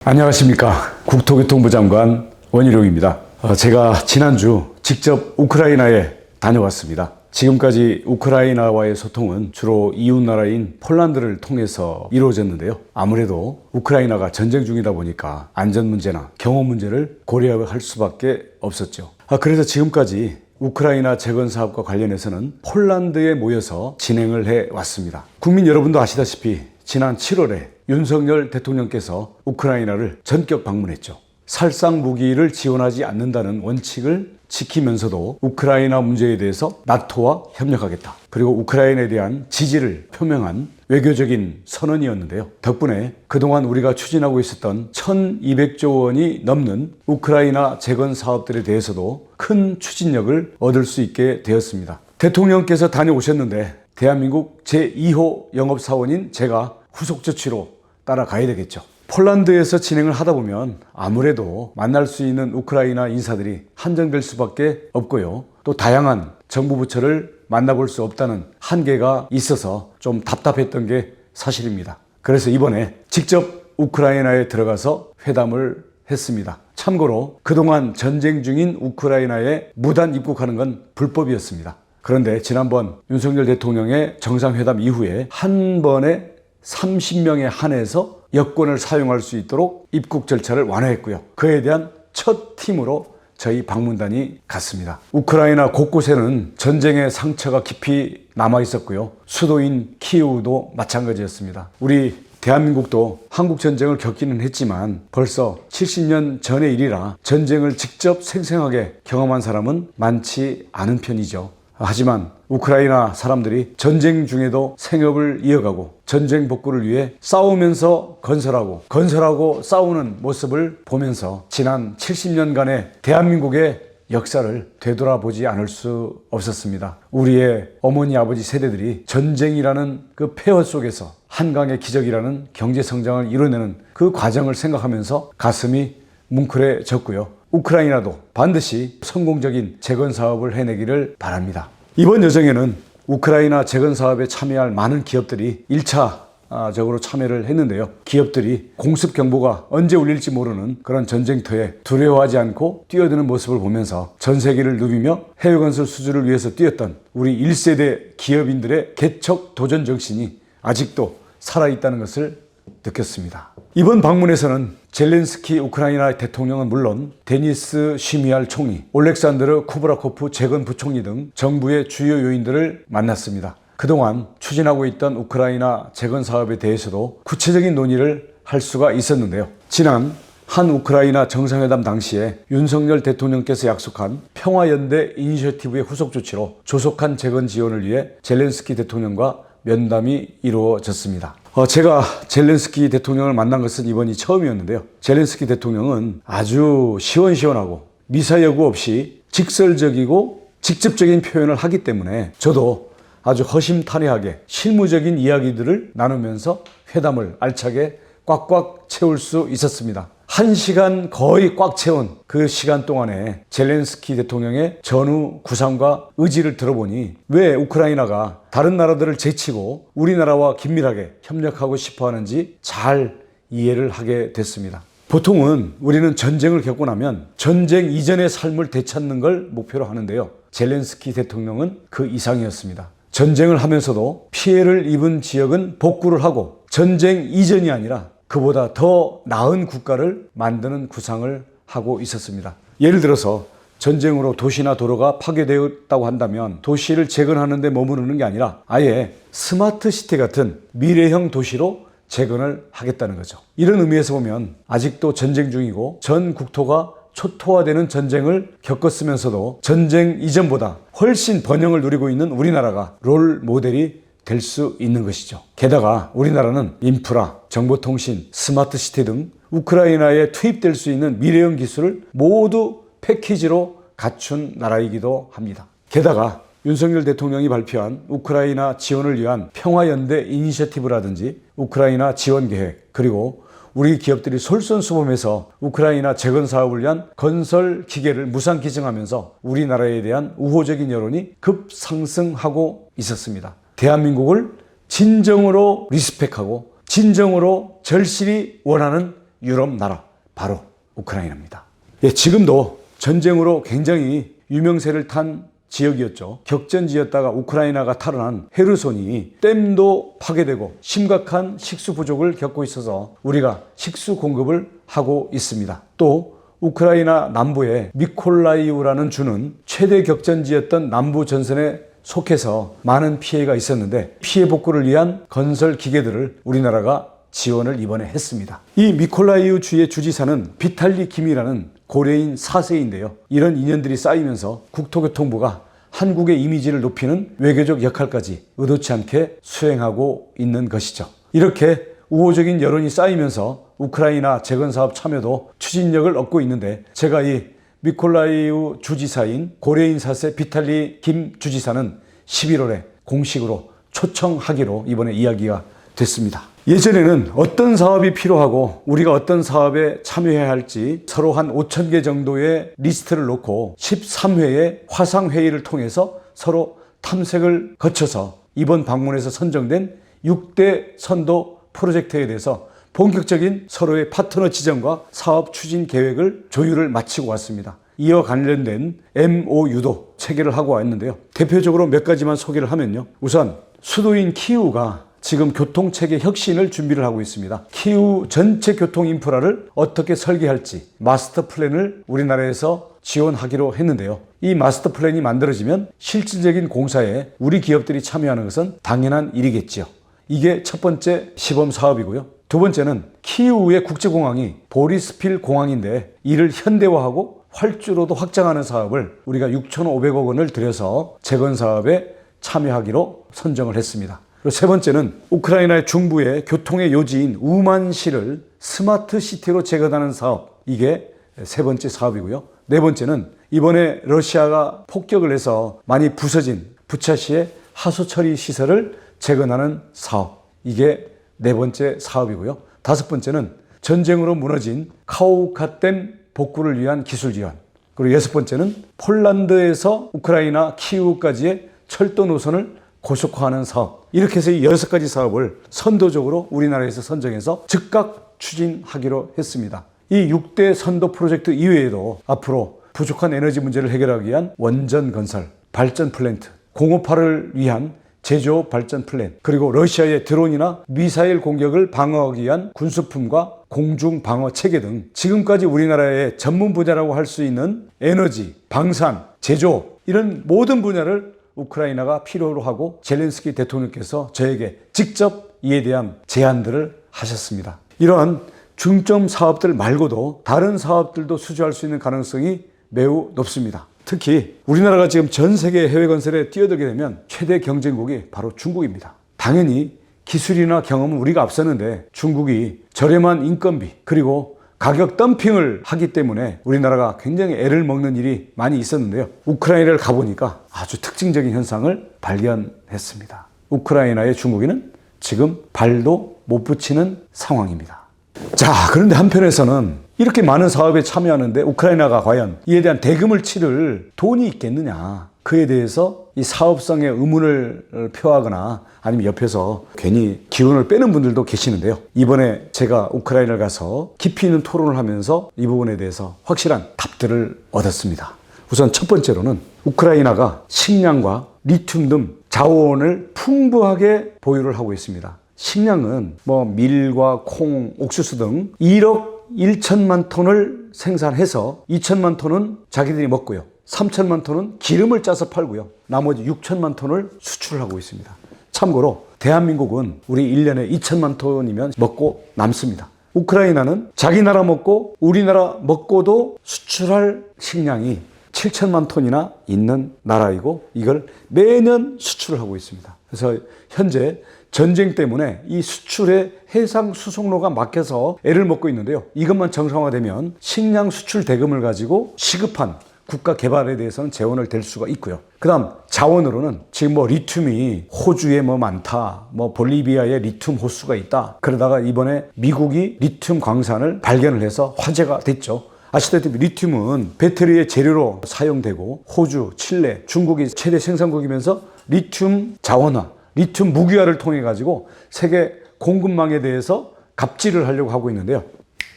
안녕하십니까. 국토교통부 장관 원희룡입니다. 제가 지난주 직접 우크라이나에 다녀왔습니다. 지금까지 우크라이나와의 소통은 주로 이웃나라인 폴란드를 통해서 이루어졌는데요. 아무래도 우크라이나가 전쟁 중이다 보니까 안전 문제나 경호 문제를 고려할 수밖에 없었죠. 그래서 지금까지 우크라이나 재건 사업과 관련해서는 폴란드에 모여서 진행을 해왔습니다. 국민 여러분도 아시다시피 지난 7월에 윤석열 대통령께서 우크라이나를 전격 방문했죠. 살상 무기를 지원하지 않는다는 원칙을 지키면서도 우크라이나 문제에 대해서 나토와 협력하겠다. 그리고 우크라이나에 대한 지지를 표명한 외교적인 선언이었는데요. 덕분에 그동안 우리가 추진하고 있었던 1200조 원이 넘는 우크라이나 재건 사업들에 대해서도 큰 추진력을 얻을 수 있게 되었습니다. 대통령께서 다녀오셨는데 대한민국 제2호 영업사원인 제가 후속 조치로 따라가야 되겠죠. 폴란드에서 진행을 하다 보면 아무래도 만날 수 있는 우크라이나 인사들이 한정될 수밖에 없고요. 또 다양한 정부 부처를 만나볼 수 없다는 한계가 있어서 좀 답답했던 게 사실입니다. 그래서 이번에 직접 우크라이나에 들어가서 회담을 했습니다. 참고로 그동안 전쟁 중인 우크라이나에 무단 입국하는 건 불법이었습니다. 그런데 지난번 윤석열 대통령의 정상회담 이후에 한 번에 30명에 한해서 여권을 사용할 수 있도록 입국 절차를 완화했고요. 그에 대한 첫 팀으로 저희 방문단이 갔습니다. 우크라이나 곳곳에는 전쟁의 상처가 깊이 남아 있었고요. 수도인 키이우도 마찬가지였습니다. 우리 대한민국도 한국전쟁을 겪기는 했지만 벌써 70년 전의 일이라 전쟁을 직접 생생하게 경험한 사람은 많지 않은 편이죠. 하지만 우크라이나 사람들이 전쟁 중에도 생업을 이어가고 전쟁 복구를 위해 싸우면서 건설하고 싸우는 모습을 보면서 지난 70년간의 대한민국의 역사를 되돌아보지 않을 수 없었습니다. 우리의 어머니 아버지 세대들이 전쟁이라는 그 폐허 속에서 한강의 기적이라는 경제성장을 이뤄내는 그 과정을 생각하면서 가슴이 뭉클해졌고요. 우크라이나도 반드시 성공적인 재건 사업을 해내기를 바랍니다. 이번 여정에는 우크라이나 재건 사업에 참여할 많은 기업들이 1차적으로 참여를 했는데요. 기업들이 공습 경보가 언제 울릴지 모르는 그런 전쟁터에 두려워하지 않고 뛰어드는 모습을 보면서 전 세계를 누비며 해외 건설 수주를 위해서 뛰었던 우리 1세대 기업인들의 개척 도전 정신이 아직도 살아있다는 것을 느꼈습니다. 이번 방문에서는 젤렌스키 우크라이나 대통령은 물론 데니스 쉬미할 총리, 올렉산드르 쿠브라코프 재건 부총리 등 정부의 주요 요인들을 만났습니다. 그동안 추진하고 있던 우크라이나 재건 사업에 대해서도 구체적인 논의를 할 수가 있었는데요. 지난 한 우크라이나 정상회담 당시에 윤석열 대통령께서 약속한 평화연대 이니셔티브의 후속 조치로 조속한 재건 지원을 위해 젤렌스키 대통령과 면담이 이루어졌습니다. 제가 젤렌스키 대통령을 만난 것은 이번이 처음이었는데요. 젤렌스키 대통령은 아주 시원시원하고 미사여구 없이 직설적이고 직접적인 표현을 하기 때문에 저도 아주 허심탄회하게 실무적인 이야기들을 나누면서 회담을 알차게 꽉꽉 채울 수 있었습니다. 1시간 거의 꽉 채운 그 시간 동안에 젤렌스키 대통령의 전후 구상과 의지를 들어보니 왜 우크라이나가 다른 나라들을 제치고 우리나라와 긴밀하게 협력하고 싶어 하는지 잘 이해를 하게 됐습니다. 보통은 우리는 전쟁을 겪고 나면 전쟁 이전의 삶을 되찾는 걸 목표로 하는데요. 젤렌스키 대통령은 그 이상이었습니다. 전쟁을 하면서도 피해를 입은 지역은 복구를 하고 전쟁 이전이 아니라 그보다 더 나은 국가를 만드는 구상을 하고 있었습니다. 예를 들어서 전쟁으로 도시나 도로가 파괴되었다고 한다면 도시를 재건하는 데 머무르는 게 아니라 아예 스마트 시티 같은 미래형 도시로 재건을 하겠다는 거죠. 이런 의미에서 보면 아직도 전쟁 중이고 전 국토가 초토화되는 전쟁을 겪었으면서도 전쟁 이전보다 훨씬 번영을 누리고 있는 우리나라가 롤 모델이 될 수 있는 것이죠. 게다가 우리나라는 인프라, 정보통신, 스마트시티 등 우크라이나에 투입될 수 있는 미래형 기술을 모두 패키지로 갖춘 나라이기도 합니다. 게다가 윤석열 대통령이 발표한 우크라이나 지원을 위한 평화연대 이니셔티브라든지 우크라이나 지원계획, 그리고 우리 기업들이 솔선수범해서 우크라이나 재건 사업을 위한 건설 기계를 무상 기증하면서 우리나라에 대한 우호적인 여론이 급상승하고 있었습니다. 대한민국을 진정으로 리스펙하고 진정으로 절실히 원하는 유럽 나라 바로 우크라이나입니다. 예, 지금도 전쟁으로 굉장히 유명세를 탄 지역이었죠. 격전지였다가 우크라이나가 탈환한 헤르손이 댐도 파괴되고 심각한 식수 부족을 겪고 있어서 우리가 식수 공급을 하고 있습니다. 또 우크라이나 남부의 미콜라이우라는 주는 최대 격전지였던 남부 전선에 속해서 많은 피해가 있었는데 피해 복구를 위한 건설 기계들을 우리나라가 지원을 이번에 했습니다. 이 미콜라이우 주의 주지사는 비탈리 김이라는 고려인 4세인데요. 이런 인연들이 쌓이면서 국토교통부가 한국의 이미지를 높이는 외교적 역할까지 의도치 않게 수행하고 있는 것이죠. 이렇게 우호적인 여론이 쌓이면서 우크라이나 재건사업 참여도 추진력을 얻고 있는데 제가 이 미콜라이우 주지사인 고려인 4세 비탈리 김 주지사는 11월에 공식으로 초청하기로 이번에 이야기가 됐습니다. 예전에는 어떤 사업이 필요하고 우리가 어떤 사업에 참여해야 할지 서로 한 5,000개 정도의 리스트를 놓고 13회의 화상회의를 통해서 서로 탐색을 거쳐서 이번 방문에서 선정된 6대 선도 프로젝트에 대해서 본격적인 서로의 파트너 지정과 사업 추진 계획을 조율을 마치고 왔습니다. 이와 관련된 MOU도 체결을 하고 왔는데요. 대표적으로 몇 가지만 소개를 하면요. 우선 수도인 키이우가 지금 교통체계 혁신을 준비를 하고 있습니다. 키이우 전체 교통 인프라를 어떻게 설계할지 마스터 플랜을 우리나라에서 지원하기로 했는데요. 이 마스터 플랜이 만들어지면 실질적인 공사에 우리 기업들이 참여하는 것은 당연한 일이겠지요. 이게 첫 번째 시범 사업이고요. 두 번째는 키이우의 국제공항이 보리스필 공항인데 이를 현대화하고 활주로도 확장하는 사업을 우리가 6,500억 원을 들여서 재건 사업에 참여하기로 선정을 했습니다. 그리고 세 번째는 우크라이나의 중부의 교통의 요지인 우만시를 스마트 시티로 재건하는 사업. 이게 세 번째 사업이고요. 네 번째는 이번에 러시아가 폭격을 해서 많이 부서진 부차시의 하수 처리 시설을 재건하는 사업. 이게 네 번째 사업이고요. 다섯 번째는 전쟁으로 무너진 카우카댐 복구를 위한 기술 지원. 그리고 여섯 번째는 폴란드에서 우크라이나 키이우까지의 철도 노선을 고속화하는 사업. 이렇게 해서 이 6가지 사업을 선도적으로 우리나라에서 선정해서 즉각 추진하기로 했습니다. 이 6대 선도 프로젝트 이외에도 앞으로 부족한 에너지 문제를 해결하기 위한 원전 건설, 발전 플랜트, 공업화를 위한 제조 발전 플랜, 그리고 러시아의 드론이나 미사일 공격을 방어하기 위한 군수품과 공중 방어 체계 등 지금까지 우리나라의 전문 분야라고 할 수 있는 에너지, 방산, 제조 이런 모든 분야를 우크라이나가 필요로 하고 젤렌스키 대통령께서 저에게 직접 이에 대한 제안들을 하셨습니다. 이러한 중점 사업들 말고도 다른 사업들도 수주할 수 있는 가능성이 매우 높습니다. 특히 우리나라가 지금 전 세계 해외 건설에 뛰어들게 되면 최대 경쟁국이 바로 중국입니다. 당연히 기술이나 경험은 우리가 앞서는데 중국이 저렴한 인건비 그리고 가격 덤핑을 하기 때문에 우리나라가 굉장히 애를 먹는 일이 많이 있었는데요. 우크라이나를 가보니까 아주 특징적인 현상을 발견했습니다. 우크라이나의 중국인은 지금 발도 못 붙이는 상황입니다. 자, 그런데 한편에서는 이렇게 많은 사업에 참여하는데 우크라이나가 과연 이에 대한 대금을 치를 돈이 있겠느냐. 그에 대해서 이 사업성에 의문을 표하거나 아니면 옆에서 괜히 기운을 빼는 분들도 계시는데요. 이번에 제가 우크라이나를 가서 깊이 있는 토론을 하면서 이 부분에 대해서 확실한 답들을 얻었습니다. 우선 첫 번째로는 우크라이나가 식량과 리튬 등 자원을 풍부하게 보유를 하고 있습니다. 식량은 밀과 콩, 옥수수 등 1억 1천만 톤을 생산해서 2천만 톤은 자기들이 먹고요. 3천만 톤은 기름을 짜서 팔고요. 나머지 6천만 톤을 수출을 하고 있습니다. 참고로 대한민국은 우리 1년에 2천만 톤이면 먹고 남습니다. 우크라이나는 자기 나라 먹고 우리나라 먹고도 수출할 식량이 7천만 톤이나 있는 나라이고 이걸 매년 수출을 하고 있습니다. 그래서 현재 전쟁 때문에 이 수출의 해상 수송로가 막혀서 애를 먹고 있는데요. 이것만 정상화되면 식량 수출 대금을 가지고 시급한 국가 개발에 대해서는 재원을 댈 수가 있고요. 그 다음 자원으로는 지금 리튬이 호주에 많다, 볼리비아에 리튬 호수가 있다. 그러다가 이번에 미국이 리튬 광산을 발견을 해서 화제가 됐죠. 아시다시피 리튬은 배터리의 재료로 사용되고 호주, 칠레, 중국이 최대 생산국이면서 리튬 자원화, 리튬 무기화를 통해 가지고 세계 공급망에 대해서 갑질을 하려고 하고 있는데요.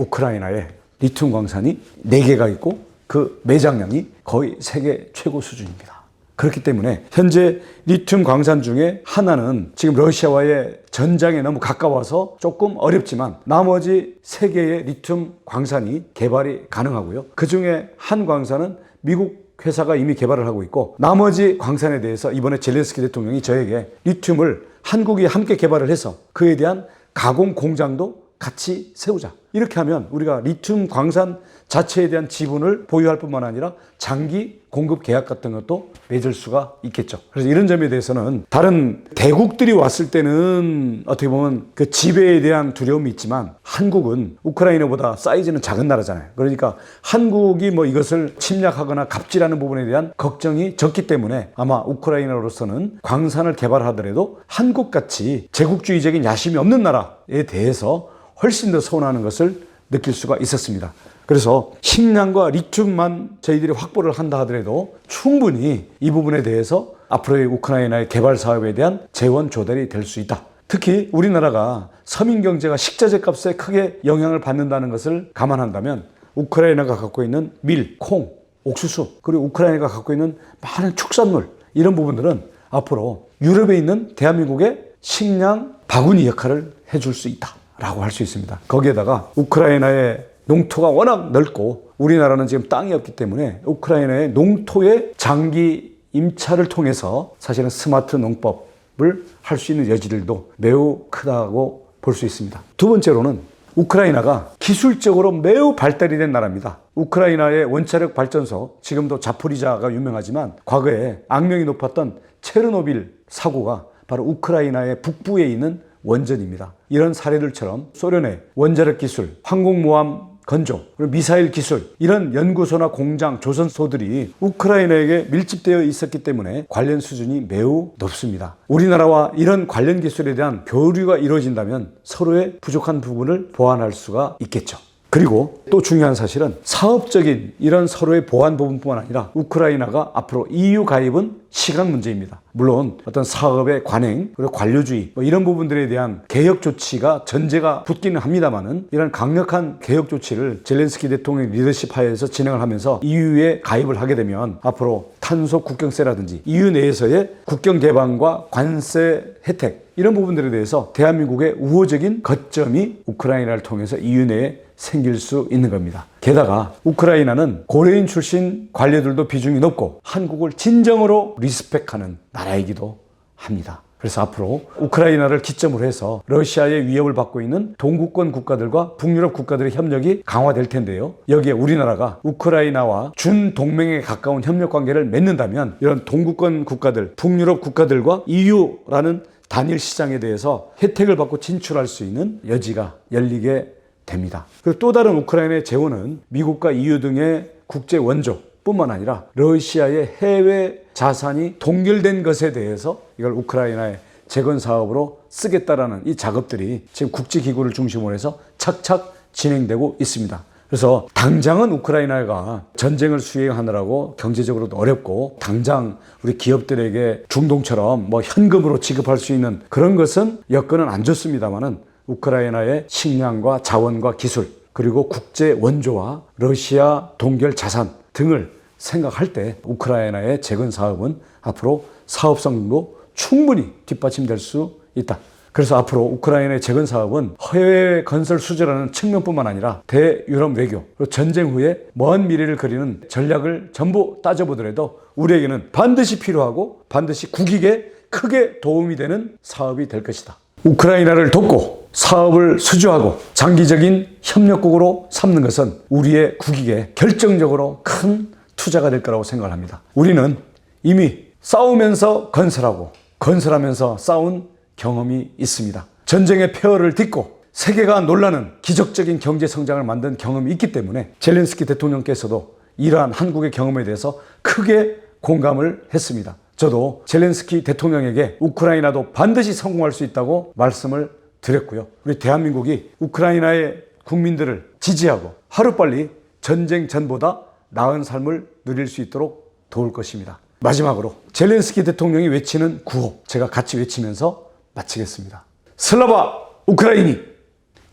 우크라이나에 리튬 광산이 4개가 있고 그 매장량이 거의 세계 최고 수준입니다. 그렇기 때문에 현재 리튬 광산 중에 하나는 지금 러시아와의 전장에 너무 가까워서 조금 어렵지만 나머지 3개의 리튬 광산이 개발이 가능하고요. 그 중에 한 광산은 미국 회사가 이미 개발을 하고 있고, 나머지 광산에 대해서 이번에 젤렌스키 대통령이 저에게 리튬을 한국이 함께 개발을 해서 그에 대한 가공 공장도 같이 세우자. 이렇게 하면 우리가 리튬 광산 자체에 대한 지분을 보유할 뿐만 아니라 장기 공급 계약 같은 것도 맺을 수가 있겠죠. 그래서 이런 점에 대해서는 다른 대국들이 왔을 때는 어떻게 보면 그 지배에 대한 두려움이 있지만 한국은 우크라이나보다 사이즈는 작은 나라잖아요. 그러니까 한국이 뭐 이것을 침략하거나 갑질하는 부분에 대한 걱정이 적기 때문에 아마 우크라이나로서는 광산을 개발하더라도 한국같이 제국주의적인 야심이 없는 나라에 대해서 훨씬 더 서운하는 것을 느낄 수가 있었습니다. 그래서 식량과 리튬만 저희들이 확보를 한다 하더라도 충분히 이 부분에 대해서 앞으로의 우크라이나의 개발 사업에 대한 재원 조달이 될 수 있다. 특히 우리나라가 서민 경제가 식자재 값에 크게 영향을 받는다는 것을 감안한다면 우크라이나가 갖고 있는 밀, 콩, 옥수수, 그리고 우크라이나가 갖고 있는 많은 축산물, 이런 부분들은 앞으로 유럽에 있는 대한민국의 식량 바구니 역할을 해줄 수 있다라고 할 수 있습니다. 거기에다가 우크라이나의 농토가 워낙 넓고 우리나라는 지금 땅이 없기 때문에 우크라이나의 농토의 장기 임차를 통해서 사실은 스마트 농법을 할 수 있는 여지들도 매우 크다고 볼 수 있습니다. 두 번째로는 우크라이나가 기술적으로 매우 발달이 된 나라입니다. 우크라이나의 원자력 발전소, 지금도 자포리자가 유명하지만 과거에 악명이 높았던 체르노빌 사고가 바로 우크라이나의 북부에 있는 원전입니다. 이런 사례들처럼 소련의 원자력 기술, 항공모함 건조, 그리고 미사일 기술, 이런 연구소나 공장, 조선소들이 우크라이나에게 밀집되어 있었기 때문에 관련 수준이 매우 높습니다. 우리나라와 이런 관련 기술에 대한 교류가 이루어진다면 서로의 부족한 부분을 보완할 수가 있겠죠. 그리고 또 중요한 사실은 사업적인 이런 서로의 보완 부분뿐만 아니라 우크라이나가 앞으로 EU 가입은 시간 문제입니다. 물론 어떤 사업의 관행, 그리고 관료주의 이런 부분들에 대한 개혁 조치가 전제가 붙기는 합니다만은 이런 강력한 개혁 조치를 젤렌스키 대통령 리더십 하에서 진행을 하면서 EU에 가입을 하게 되면 앞으로 탄소 국경세라든지 EU 내에서의 국경 개방과 관세 혜택, 이런 부분들에 대해서 대한민국의 우호적인 거점이 우크라이나를 통해서 EU 내에 생길 수 있는 겁니다. 게다가 우크라이나는 고려인 출신 관료들도 비중이 높고 한국을 진정으로 리스펙하는 나라이기도 합니다. 그래서 앞으로 우크라이나를 기점으로 해서 러시아의 위협을 받고 있는 동구권 국가들과 북유럽 국가들의 협력이 강화될 텐데요. 여기에 우리나라가 우크라이나와 준동맹에 가까운 협력 관계를 맺는다면 이런 동구권 국가들, 북유럽 국가들과 EU라는 단일 시장에 대해서 혜택을 받고 진출할 수 있는 여지가 열리게 됩니다. 그리고 또 다른 우크라이나의 재원은 미국과 EU 등의 국제 원조뿐만 아니라 러시아의 해외 자산이 동결된 것에 대해서 이걸 우크라이나의 재건 사업으로 쓰겠다라는 이 작업들이 지금 국제기구를 중심으로 해서 착착 진행되고 있습니다. 그래서 당장은 우크라이나가 전쟁을 수행하느라고 경제적으로도 어렵고 당장 우리 기업들에게 중동처럼 뭐 현금으로 지급할 수 있는 그런 것은 여건은 안 좋습니다만은 우크라이나의 식량과 자원과 기술, 그리고 국제 원조와 러시아 동결 자산 등을 생각할 때 우크라이나의 재건 사업은 앞으로 사업성도 충분히 뒷받침될 수 있다. 그래서 앞으로 우크라이나의 재건 사업은 해외 건설 수주라는 측면뿐만 아니라 대유럽 외교, 그리고 전쟁 후에 먼 미래를 그리는 전략을 전부 따져보더라도 우리에게는 반드시 필요하고 반드시 국익에 크게 도움이 되는 사업이 될 것이다. 우크라이나를 돕고 사업을 수주하고 장기적인 협력국으로 삼는 것은 우리의 국익에 결정적으로 큰 투자가 될 거라고 생각을 합니다. 우리는 이미 싸우면서 건설하고 건설하면서 싸운 경험이 있습니다. 전쟁의 폐허를 딛고 세계가 놀라는 기적적인 경제 성장을 만든 경험이 있기 때문에 젤렌스키 대통령께서도 이러한 한국의 경험에 대해서 크게 공감을 했습니다. 저도 젤렌스키 대통령에게 우크라이나도 반드시 성공할 수 있다고 말씀을 드렸고요. 우리 대한민국이 우크라이나의 국민들을 지지하고 하루빨리 전쟁 전보다 나은 삶을 누릴 수 있도록 도울 것입니다. 마지막으로 젤렌스키 대통령이 외치는 구호, 제가 같이 외치면서 마치겠습니다. 슬라바 우크라이니!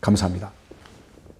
감사합니다.